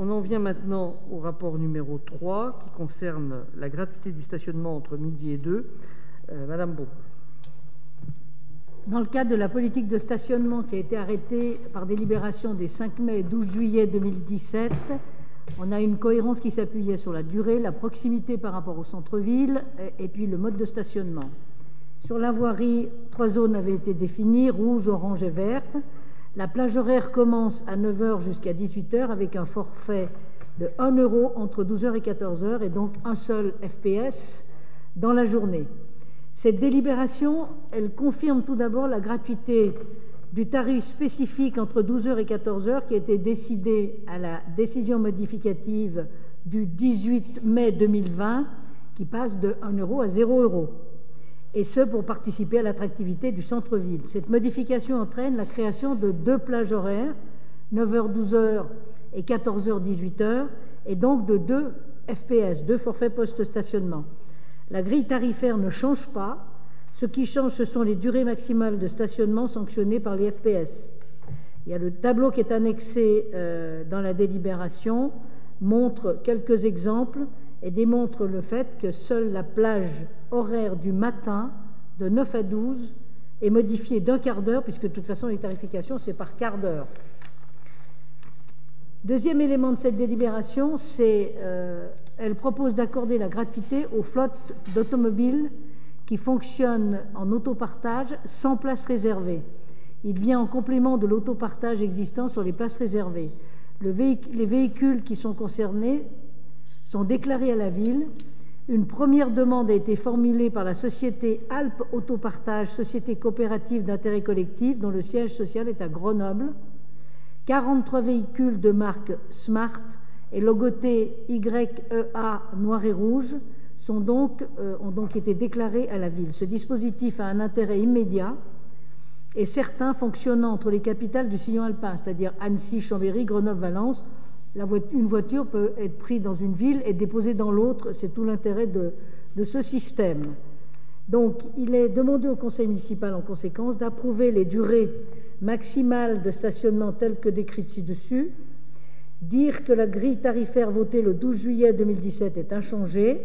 On en vient maintenant au rapport numéro 3 qui concerne la gratuité du stationnement entre midi et 2. Madame Beau. Dans le cadre de la politique de stationnement qui a été arrêtée par délibération des 5 mai et 12 juillet 2017, on a une cohérence qui s'appuyait sur la durée, la proximité par rapport au centre-ville et puis le mode de stationnement. Sur la voirie, 3 zones avaient été définies, rouge, orange et verte. La plage horaire commence à 9 h jusqu'à 18 h avec un forfait de 1 € entre 12 h et 14 h et donc un seul FPS dans la journée. Cette délibération, elle confirme tout d'abord la gratuité du tarif spécifique entre 12 h et 14 h qui a été décidé à la décision modificative du 18 mai 2020 qui passe de 1 € à 0 €. Et ce pour participer à l'attractivité du centre-ville. Cette modification entraîne la création de 2 plages horaires, 9 h 12 h et 14 h 18 h, et donc de 2 FPS, 2 forfaits post-stationnement. La grille tarifaire ne change pas. Ce qui change, ce sont les durées maximales de stationnement sanctionnées par les FPS. Il y a le tableau qui est annexé dans la délibération, montre quelques exemples et démontre le fait que seule la plage horaire du matin, de 9 à 12, est modifiée d'un quart d'heure, puisque de toute façon les tarifications, c'est par quart d'heure. Deuxième élément de cette délibération, c'est elle propose d'accorder la gratuité aux flottes d'automobiles qui fonctionnent en autopartage sans place réservée. Il vient en complément de l'autopartage existant sur les places réservées. Les véhicules qui sont concernés sont déclarés à la ville. Une première demande a été formulée par la société Alpes Autopartage, société coopérative d'intérêt collectif, dont le siège social est à Grenoble. 43 véhicules de marque Smart et logotés YEA noir et rouge ont donc été déclarés à la ville. Ce dispositif a un intérêt immédiat et certains fonctionnant entre les capitales du sillon alpin, c'est-à-dire Annecy, Chambéry, Grenoble, Valence. Une voiture peut être prise dans une ville et déposée dans l'autre. C'est tout l'intérêt de ce système. Donc, il est demandé au conseil municipal, en conséquence, d'approuver les durées maximales de stationnement telles que décrites ci-dessus, dire que la grille tarifaire votée le 12 juillet 2017 est inchangée,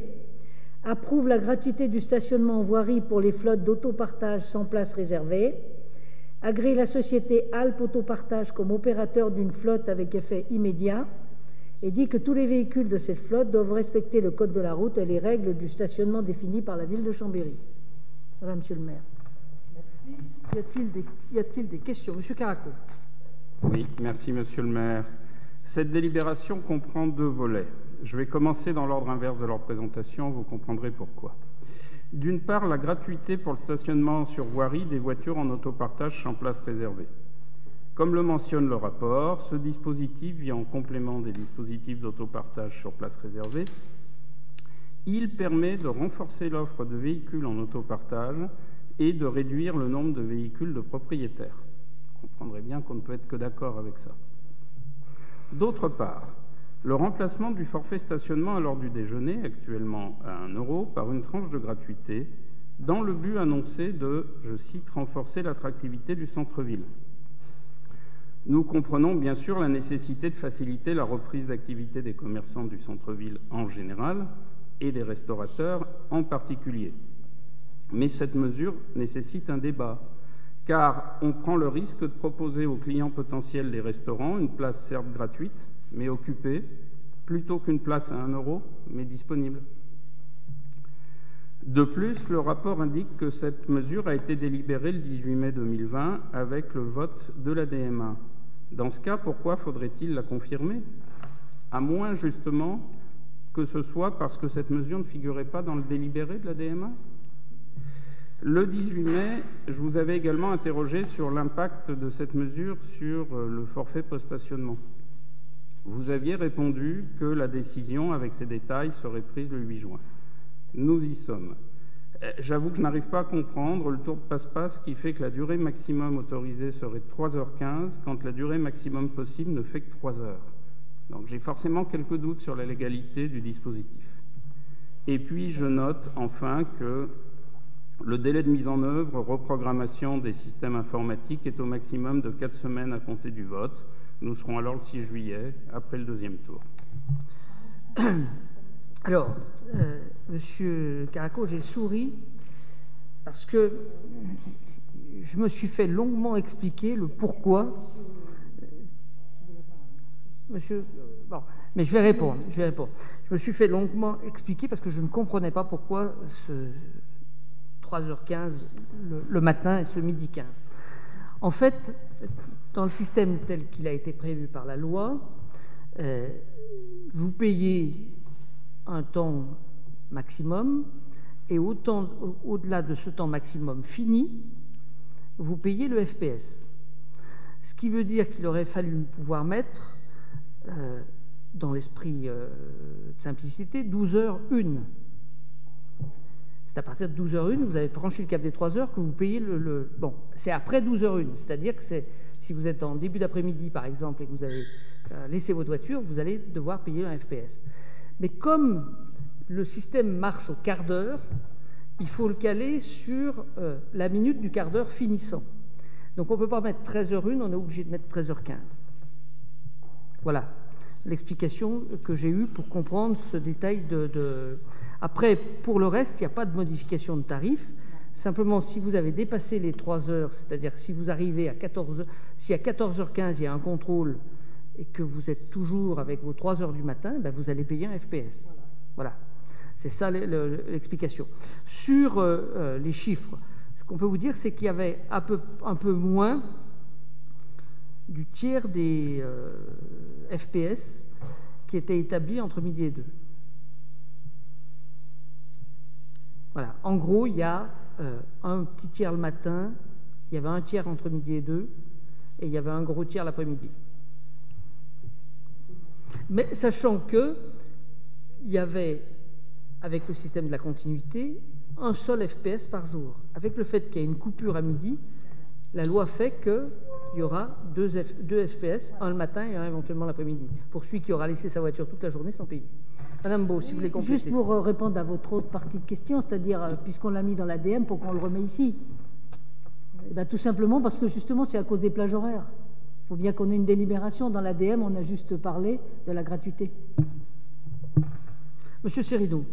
approuve la gratuité du stationnement en voirie pour les flottes d'autopartage sans place réservée, agrée la société Alpes Autopartage comme opérateur d'une flotte avec effet immédiat et dit que tous les véhicules de cette flotte doivent respecter le code de la route et les règles du stationnement définies par la ville de Chambéry. Voilà, monsieur le maire. Merci. Y a-t-il des questions? Monsieur Caraco. Oui, merci, monsieur le maire. Cette délibération comprend 2 volets. Je vais commencer dans l'ordre inverse de leur présentation, vous comprendrez pourquoi. D'une part, la gratuité pour le stationnement sur voirie des voitures en autopartage sans place réservée. Comme le mentionne le rapport, ce dispositif vient en complément des dispositifs d'autopartage sur place réservée. Il permet de renforcer l'offre de véhicules en autopartage et de réduire le nombre de véhicules de propriétaires. Vous comprendrez bien qu'on ne peut être que d'accord avec ça. D'autre part, le remplacement du forfait stationnement à l'heure du déjeuner, actuellement à 1 € par une tranche de gratuité, dans le but annoncé de, je cite, renforcer l'attractivité du centre-ville. Nous comprenons bien sûr la nécessité de faciliter la reprise d'activité des commerçants du centre-ville en général et des restaurateurs en particulier. Mais cette mesure nécessite un débat, car on prend le risque de proposer aux clients potentiels des restaurants une place certes gratuite, mais occupée, plutôt qu'une place à 1 €, mais disponible. De plus, le rapport indique que cette mesure a été délibérée le 18 mai 2020 avec le vote de la DMA. Dans ce cas, pourquoi faudrait-il la confirmer? À moins, justement, que ce soit parce que cette mesure ne figurait pas dans le délibéré de la DMA? Le 18 mai, je vous avais également interrogé sur l'impact de cette mesure sur le forfait post-stationnement. Vous aviez répondu que la décision, avec ses détails, serait prise le 8 juin. Nous y sommes. J'avoue que je n'arrive pas à comprendre le tour de passe-passe qui fait que la durée maximum autorisée serait de 3 h 15 quand la durée maximum possible ne fait que 3 heures. Donc j'ai forcément quelques doutes sur la légalité du dispositif. Et puis je note enfin que le délai de mise en œuvre, reprogrammation des systèmes informatiques est au maximum de 4 semaines à compter du vote. Nous serons alors le 6 juillet, après le deuxième tour. Alors, Monsieur Caraco, j'ai souri parce que je me suis fait longuement expliquer le pourquoi. Monsieur, bon, mais je vais répondre. Je me suis fait longuement expliquer parce que je ne comprenais pas pourquoi ce 3h15 le matin et ce midi 15. En fait, dans le système tel qu'il a été prévu par la loi, vous payez un temps maximum et au-delà de ce temps maximum fini, vous payez le FPS. Ce qui veut dire qu'il aurait fallu pouvoir mettre, dans l'esprit de simplicité, 12h01. C'est à partir de 12h01, vous avez franchi le cap des 3 heures que vous payez le... Bon, c'est après 12h01, c'est-à-dire que si vous êtes en début d'après-midi, par exemple, et que vous avez laissé votre voiture, vous allez devoir payer un FPS. Mais comme le système marche au quart d'heure, il faut le caler sur la minute du quart d'heure finissant. Donc on ne peut pas mettre 13h01, on est obligé de mettre 13h15. Voilà l'explication que j'ai eue pour comprendre ce détail de... Après, pour le reste, il n'y a pas de modification de tarif. Simplement, si vous avez dépassé les 3 heures, c'est-à-dire si vous arrivez à 14h, si à 14h15 il y a un contrôle et que vous êtes toujours avec vos 3 heures du matin, ben vous allez payer un FPS. Voilà. C'est ça l'explication. Sur les chiffres, ce qu'on peut vous dire, c'est qu'il y avait un peu moins du tiers des FPS qui étaient établis entre midi et 2. Voilà. En gros, il y a un petit tiers le matin, il y avait un tiers entre midi et 2, et il y avait un gros tiers l'après-midi. Mais sachant que il y avait, avec le système de la continuité, un seul FPS par jour. Avec le fait qu'il y ait une coupure à midi, la loi fait qu'il y aura deux FPS, un le matin et un éventuellement l'après-midi, pour celui qui aura laissé sa voiture toute la journée sans payer. Madame Beau, si vous voulez compléter. Juste pour répondre à votre autre partie de question, c'est-à-dire, puisqu'on l'a mis dans l'ADM, pourquoi on le remet ici? Eh bien, tout simplement parce que justement, c'est à cause des plages horaires. Il faut bien qu'on ait une délibération. Dans l'ADM, on a juste parlé de la gratuité. Monsieur Serido.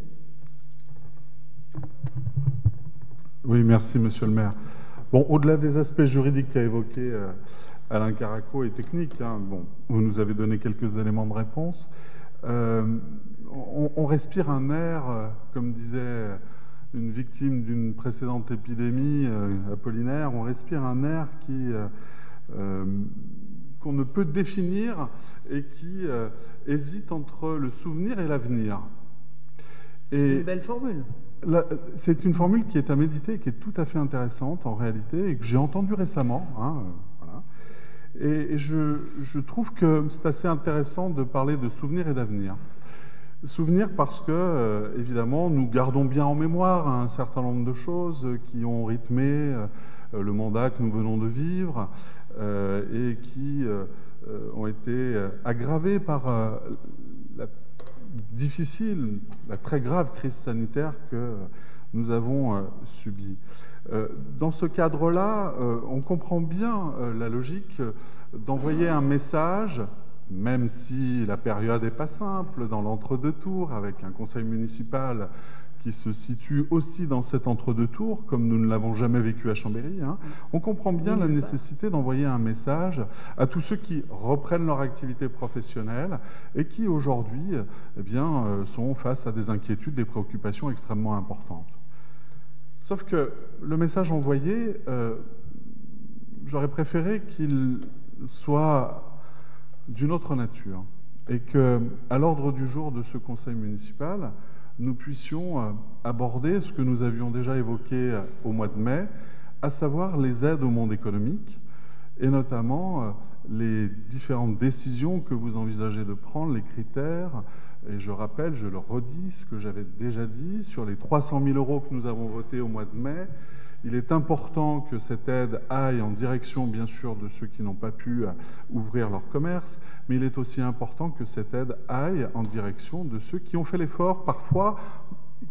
Oui, merci, monsieur le maire. Bon, au-delà des aspects juridiques qu'a évoqué Alain Caraco et techniques, hein, bon, vous nous avez donné quelques éléments de réponse. On respire un air, comme disait une victime d'une précédente épidémie, Apollinaire, on respire un air qu'on ne peut définir et qui hésite entre le souvenir et l'avenir. C'est une belle formule. C'est une formule qui est à méditer et qui est tout à fait intéressante en réalité et que j'ai entendue récemment. Hein, voilà. Et je trouve que c'est assez intéressant de parler de souvenir et d'avenir. Souvenir parce que, évidemment, nous gardons bien en mémoire un certain nombre de choses qui ont rythmé le mandat que nous venons de vivre et qui ont été aggravées par la très grave crise sanitaire que nous avons subie. Dans ce cadre-là, on comprend bien la logique d'envoyer un message, même si la période n'est pas simple, dans l'entre-deux tours, avec un conseil municipal qui se situe aussi dans cet entre-deux tours, comme nous ne l'avons jamais vécu à Chambéry, hein, on comprend bien la nécessité d'envoyer un message à tous ceux qui reprennent leur activité professionnelle et qui aujourd'hui sont face à des inquiétudes, des préoccupations extrêmement importantes. Sauf que le message envoyé, j'aurais préféré qu'il soit d'une autre nature et qu'à l'ordre du jour de ce conseil municipal, nous puissions aborder ce que nous avions déjà évoqué au mois de mai, à savoir les aides au monde économique et notamment les différentes décisions que vous envisagez de prendre, les critères. Et je rappelle, je le redis, ce que j'avais déjà dit, sur les 300 000 € que nous avons votés au mois de mai, il est important que cette aide aille en direction, bien sûr, de ceux qui n'ont pas pu ouvrir leur commerce, mais il est aussi important que cette aide aille en direction de ceux qui ont fait l'effort, parfois,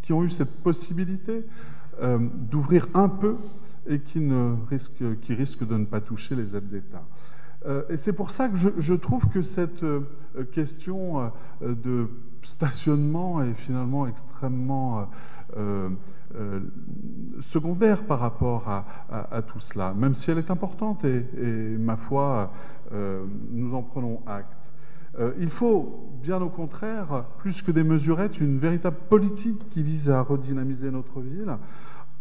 qui ont eu cette possibilité d'ouvrir un peu et qui risquent de ne pas toucher les aides d'État. Et c'est pour ça que je trouve que cette question de stationnement est finalement extrêmement secondaire par rapport à tout cela, même si elle est importante et ma foi, nous en prenons acte. Il faut, bien au contraire, plus que des mesurettes, une véritable politique qui vise à redynamiser notre ville.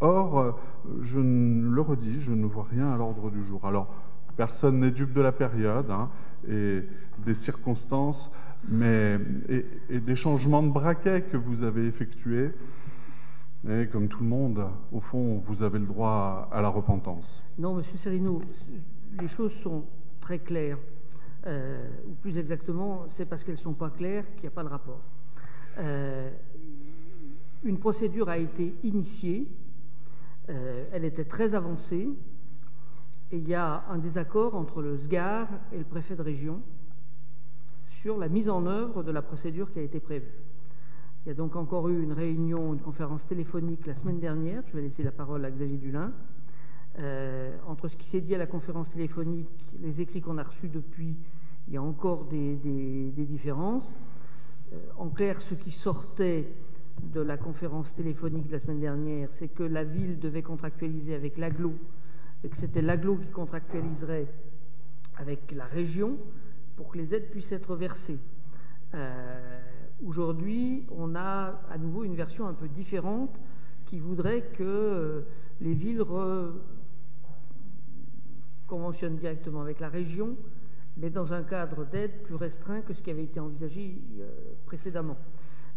Or, je le redis, je ne vois rien à l'ordre du jour. Alors, personne n'est dupe de la période et des circonstances, et des changements de braquet que vous avez effectués. Et comme tout le monde, au fond, vous avez le droit à la repentance. Non, Monsieur Cerino, les choses sont très claires. Ou plus exactement, c'est parce qu'elles ne sont pas claires qu'il n'y a pas de rapport. Une procédure a été initiée, elle était très avancée, et il y a un désaccord entre le SGAR et le préfet de région sur la mise en œuvre de la procédure qui a été prévue. Il y a donc encore eu une réunion, une conférence téléphonique la semaine dernière, je vais laisser la parole à Xavier Dulin. Entre ce qui s'est dit à la conférence téléphonique, les écrits qu'on a reçus depuis, il y a encore des différences. En clair, ce qui sortait de la conférence téléphonique de la semaine dernière, c'est que la ville devait contractualiser avec l'AGLO, et que c'était l'AGLO qui contractualiserait avec la région pour que les aides puissent être versées. Aujourd'hui, on a à nouveau une version un peu différente qui voudrait que les villes conventionnent directement avec la région, mais dans un cadre d'aide plus restreint que ce qui avait été envisagé précédemment.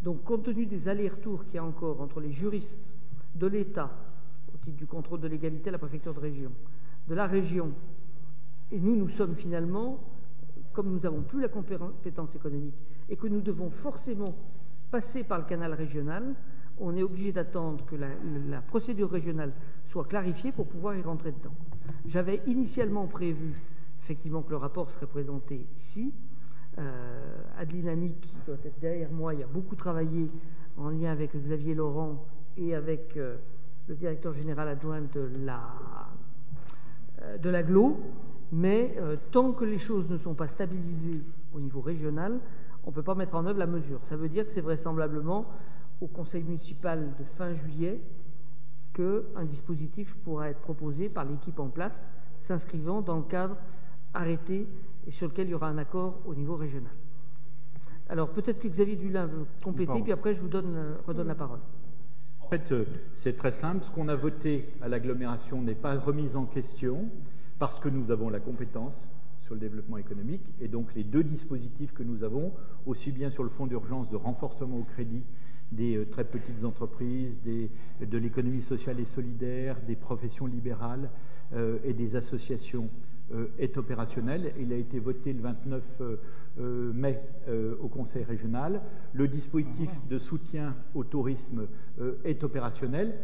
Donc, compte tenu des allers-retours qu'il y a encore entre les juristes de l'État, au titre du contrôle de légalité à la préfecture de région, de la région, et nous sommes finalement, comme nous n'avons plus la compétence économique, et que nous devons forcément passer par le canal régional, on est obligé d'attendre que la procédure régionale soit clarifiée pour pouvoir y rentrer dedans. J'avais initialement prévu, effectivement, que le rapport serait présenté ici. Adeline Ami, qui doit être derrière moi, il a beaucoup travaillé en lien avec Xavier Laurent et avec le directeur général adjoint de l'AGLO, mais tant que les choses ne sont pas stabilisées au niveau régional, on ne peut pas mettre en œuvre la mesure. Ça veut dire que c'est vraisemblablement au conseil municipal de fin juillet qu'un dispositif pourra être proposé par l'équipe en place, s'inscrivant dans le cadre arrêté et sur lequel il y aura un accord au niveau régional. Alors peut-être que Xavier Dulin veut compléter, puis après je vous redonne la parole. En fait, c'est très simple. Ce qu'on a voté à l'agglomération n'est pas remis en question parce que nous avons la compétence sur le développement économique et donc les deux dispositifs que nous avons, aussi bien sur le fonds d'urgence de renforcement au crédit des très petites entreprises, de l'économie sociale et solidaire, des professions libérales et des associations est opérationnel. Il a été voté le 29 mai au Conseil régional. Le dispositif de soutien au tourisme est opérationnel.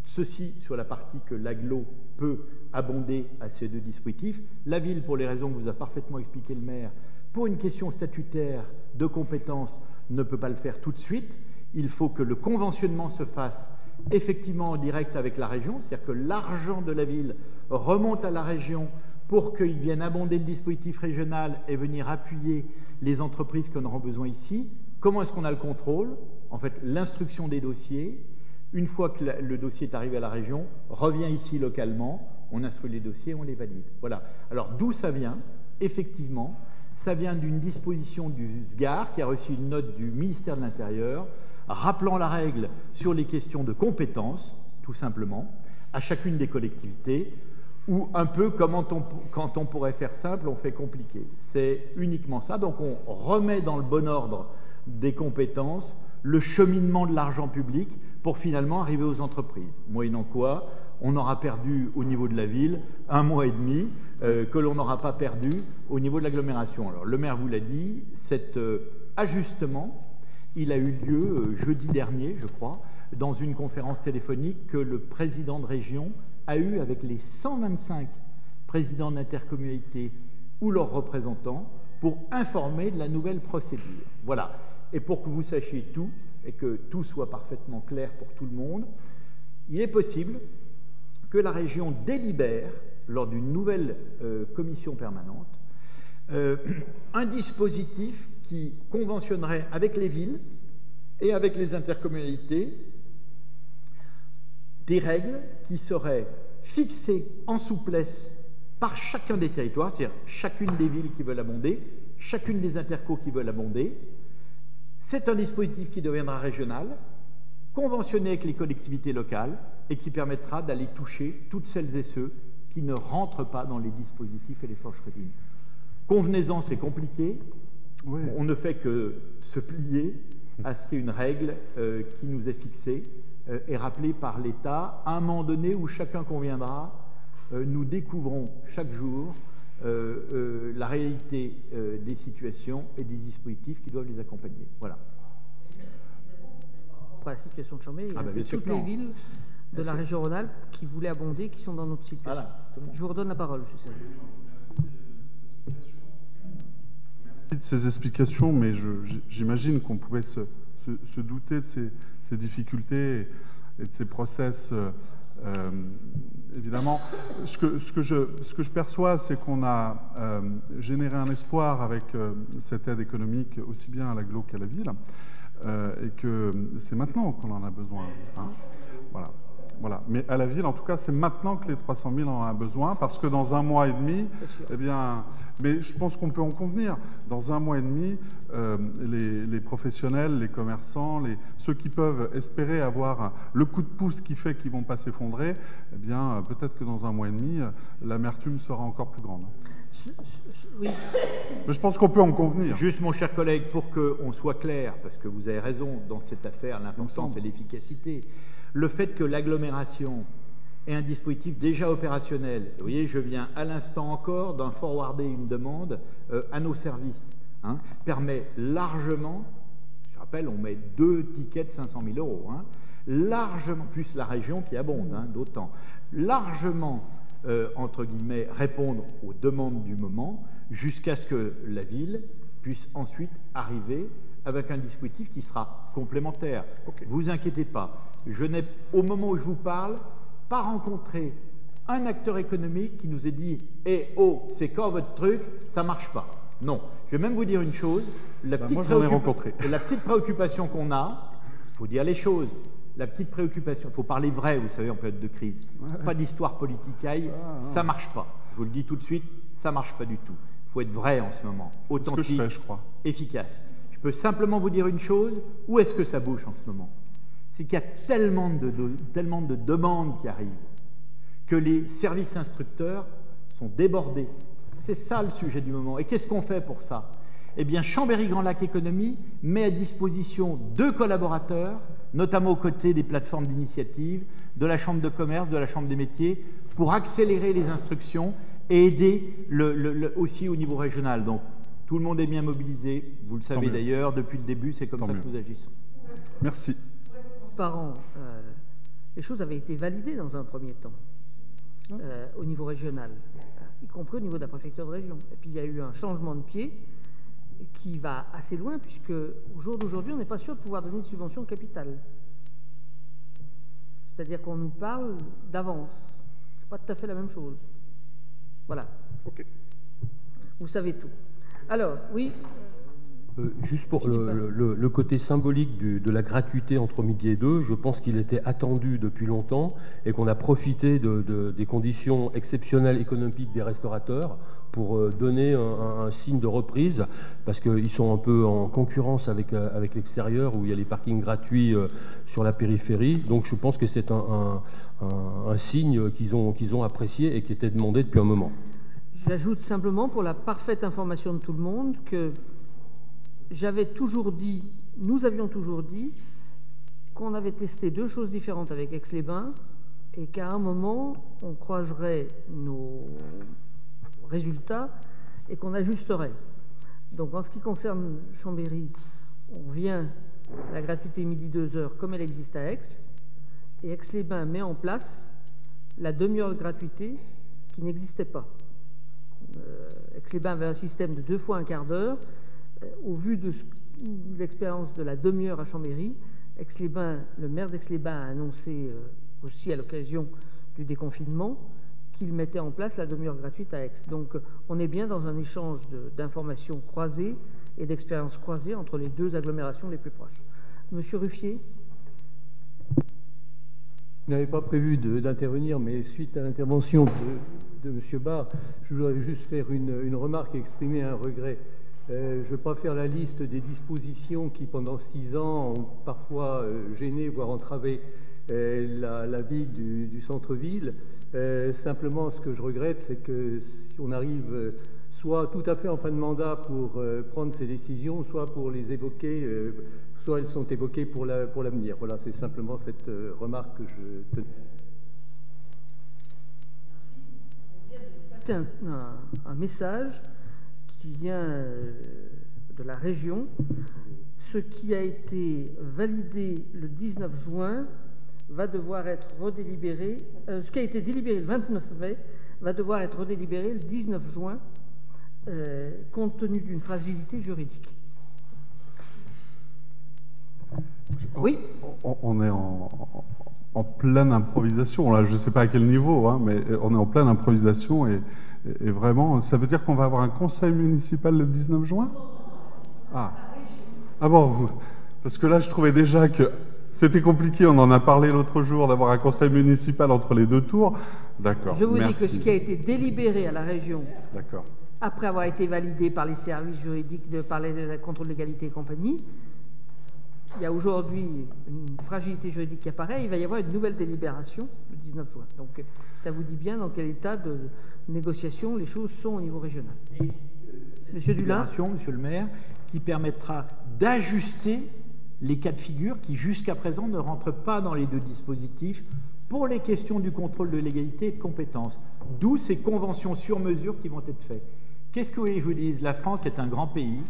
Ceci sur la partie que l'AGLO peut abonder à ces deux dispositifs. La ville, pour les raisons que vous a parfaitement expliqué le maire, pour une question statutaire de compétences, ne peut pas le faire tout de suite. Il faut que le conventionnement se fasse effectivement en direct avec la région, c'est-à-dire que l'argent de la ville remonte à la région pour qu'ils viennent abonder le dispositif régional et venir appuyer les entreprises qui en auront besoin ici. Comment est-ce qu'on a le contrôle? En fait, l'instruction des dossiers, une fois que le dossier est arrivé à la région, revient ici localement, on instruit les dossiers, on les valide. Voilà. Alors, d'où ça vient? Effectivement, ça vient d'une disposition du SGAR qui a reçu une note du ministère de l'Intérieur rappelant la règle sur les questions de compétences, tout simplement, à chacune des collectivités, ou un peu comme quand on pourrait faire simple, on fait compliqué. C'est uniquement ça. Donc on remet dans le bon ordre des compétences le cheminement de l'argent public pour finalement arriver aux entreprises. Moyennant quoi, on aura perdu au niveau de la ville 1 mois et demi que l'on n'aura pas perdu au niveau de l'agglomération. Alors le maire vous l'a dit, cet ajustement, il a eu lieu jeudi dernier, je crois, dans une conférence téléphonique que le président de région a eu avec les 125 présidents d'intercommunalités ou leurs représentants pour informer de la nouvelle procédure. Voilà. Et pour que vous sachiez tout et que tout soit parfaitement clair pour tout le monde, il est possible que la région délibère lors d'une nouvelle commission permanente un dispositif qui conventionnerait avec les villes et avec les intercommunalités des règles qui seraient fixées en souplesse par chacun des territoires, c'est-à-dire chacune des villes qui veulent abonder, chacune des intercos qui veulent abonder. C'est un dispositif qui deviendra régional, conventionné avec les collectivités locales et qui permettra d'aller toucher toutes celles et ceux qui ne rentrent pas dans les dispositifs et les Fortschrittungen. Convenez-en, c'est compliqué. Oui. On ne fait que se plier à ce qu'il y ait une règle qui nous est fixée et rappelée par l'État à un moment donné où chacun conviendra. Nous découvrons chaque jour la réalité des situations et des dispositifs qui doivent les accompagner. Voilà. Pour la situation de Chambéry, Ah bah, c'est bien sûr toutes que les non. villes de la région Rhône-Alpes qui voulaient abonder, qui sont dans notre situation. Voilà, tout le monde. Je vous redonne la parole, M. Serge. Merci de ces explications, mais j'imagine qu'on pouvait se douter de ces difficultés et de ces process. Évidemment, ce que je perçois, c'est qu'on a généré un espoir avec cette aide économique aussi bien à l'agglo qu'à la ville, et que c'est maintenant qu'on en a besoin. Hein. Voilà. Mais à la ville, en tout cas, c'est maintenant que les 300 000 en ont besoin, parce que dans un mois et demi, eh bien, mais je pense qu'on peut en convenir. Dans un mois et demi, les professionnels, les commerçants, ceux qui peuvent espérer avoir le coup de pouce qui fait qu'ils ne vont pas s'effondrer, eh bien, peut-être que dans un mois et demi, l'amertume sera encore plus grande. Oui. Mais je pense qu'on peut en convenir. Juste, mon cher collègue, pour qu'on soit clair, parce que vous avez raison dans cette affaire, l'importance et l'efficacité, le fait que l'agglomération ait un dispositif déjà opérationnel, vous voyez, je viens à l'instant encore d'en forwarder une demande à nos services, hein, permet largement, je rappelle, on met 2 tickets de 500 000 €, hein, largement, plus la région qui abonde, hein, d'autant, largement, entre guillemets, répondre aux demandes du moment, jusqu'à ce que la ville puisse ensuite arriver avec un dispositif qui sera complémentaire. Okay. Vous inquiétez pas, je n'ai, au moment où je vous parle, pas rencontré un acteur économique qui nous ait dit « Eh oh, c'est quand votre truc, ça marche pas ». Non, je vais même vous dire une chose, la petite préoccupation qu'on a, il faut dire les choses, la petite préoccupation, il faut parler vrai, vous savez, en période de crise, pas d'histoire politicaille, ça marche pas. Je vous le dis tout de suite, ça marche pas du tout. Il faut être vrai en ce moment, authentique, ce que je fais, je crois. Efficace. Je peux simplement vous dire une chose, où est-ce que ça bouge en ce moment? C'est qu'il y a tellement de demandes qui arrivent que les services instructeurs sont débordés. C'est ça le sujet du moment. Et qu'est-ce qu'on fait pour ça? Eh bien, Chambéry Grand Lac Économie met à disposition 2 collaborateurs, notamment aux côtés des plateformes d'initiative, de la Chambre de commerce, de la Chambre des métiers, pour accélérer les instructions et aider aussi au niveau régional. Donc, tout le monde est bien mobilisé, vous le savez d'ailleurs, depuis le début, c'est comme ça que nous agissons. Merci. Parents, les choses avaient été validées dans un premier temps, au niveau régional, y compris au niveau de la préfecture de région. Et puis il y a eu un changement de pied qui va assez loin, puisque au jour d'aujourd'hui, on n'est pas sûr de pouvoir donner une subvention de capital. C'est-à-dire qu'on nous parle d'avance. C'est pas tout à fait la même chose. Voilà. Ok. Vous savez tout. Alors, oui. Juste pour le côté symbolique de la gratuité entre midi et 2, je pense qu'il était attendu depuis longtemps et qu'on a profité des conditions exceptionnelles économiques des restaurateurs pour donner un signe de reprise, parce qu'ils sont un peu en concurrence avec l'extérieur où il y a les parkings gratuits sur la périphérie. Donc je pense que c'est un signe qu'ils ont apprécié et qui était demandé depuis un moment. J'ajoute simplement, pour la parfaite information de tout le monde, que nous avions toujours dit qu'on avait testé 2 choses différentes avec Aix-les-Bains et qu'à un moment, on croiserait nos résultats et qu'on ajusterait. Donc en ce qui concerne Chambéry, on vient à la gratuité midi 2h comme elle existe à Aix, et Aix-les-Bains met en place la demi-heure de gratuité qui n'existait pas. Aix-les-Bains avait un système de 2 fois un quart d'heure. Au vu de l'expérience de la demi-heure à Chambéry, Aix-les-Bains, le maire d'Aix-les-Bains a annoncé aussi à l'occasion du déconfinement qu'il mettait en place la demi-heure gratuite à Aix. Donc on est bien dans un échange d'informations croisées et d'expériences croisées entre les deux agglomérations les plus proches. Monsieur Ruffier? Je n'avais pas prévu d'intervenir, mais suite à l'intervention de M. Barre, je voudrais juste faire une remarque et exprimer un regret. Je ne vais pas faire la liste des dispositions qui, pendant 6 ans, ont parfois gêné, voire entravé la vie du centre-ville. Simplement, ce que je regrette, c'est que si on arrive soit tout à fait en fin de mandat pour prendre ces décisions, soit pour les évoquer, soit elles sont évoquées pour l'avenir. Voilà, c'est simplement cette remarque que je tenais. C'est un message qui vient de la région. Ce qui a été validé le 19 juin va devoir être redélibéré. Ce qui a été délibéré le 29 mai va devoir être redélibéré le 19 juin, compte tenu d'une fragilité juridique. Oui. On est en pleine improvisation. Là, je ne sais pas à quel niveau, hein, mais on est en pleine improvisation et vraiment, ça veut dire qu'on va avoir un conseil municipal le 19 juin? Ah bon, parce que là, je trouvais déjà que c'était compliqué. On en a parlé l'autre jour d'avoir un conseil municipal entre les 2 tours. D'accord. Je vous dis que ce qui a été délibéré à la région, après avoir été validé par les services juridiques, par le contrôle d'égalité et compagnie, il y a aujourd'hui une fragilité juridique qui apparaît, il va y avoir une nouvelle délibération le 19 juin. Donc ça vous dit bien dans quel état de négociation les choses sont au niveau régional. Monsieur Dulin. Monsieur le maire, qui permettra d'ajuster les cas de figure qui jusqu'à présent ne rentrent pas dans les 2 dispositifs pour les questions du contrôle de légalité et de compétence. D'où ces conventions sur mesure qui vont être faites. Qu'est-ce que vous voulez que je vous dise? La France est un grand pays,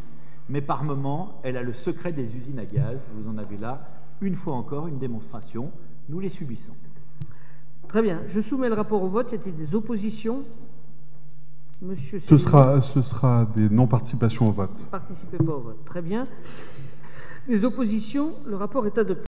mais par moments, elle a le secret des usines à gaz. Vous en avez là, une fois encore, une démonstration. Nous les subissons. Très bien. Je soumets le rapport au vote. C'était des oppositions? Monsieur ce sera des non-participations au vote. Participez pas au vote. Très bien. Les oppositions, le rapport est adopté.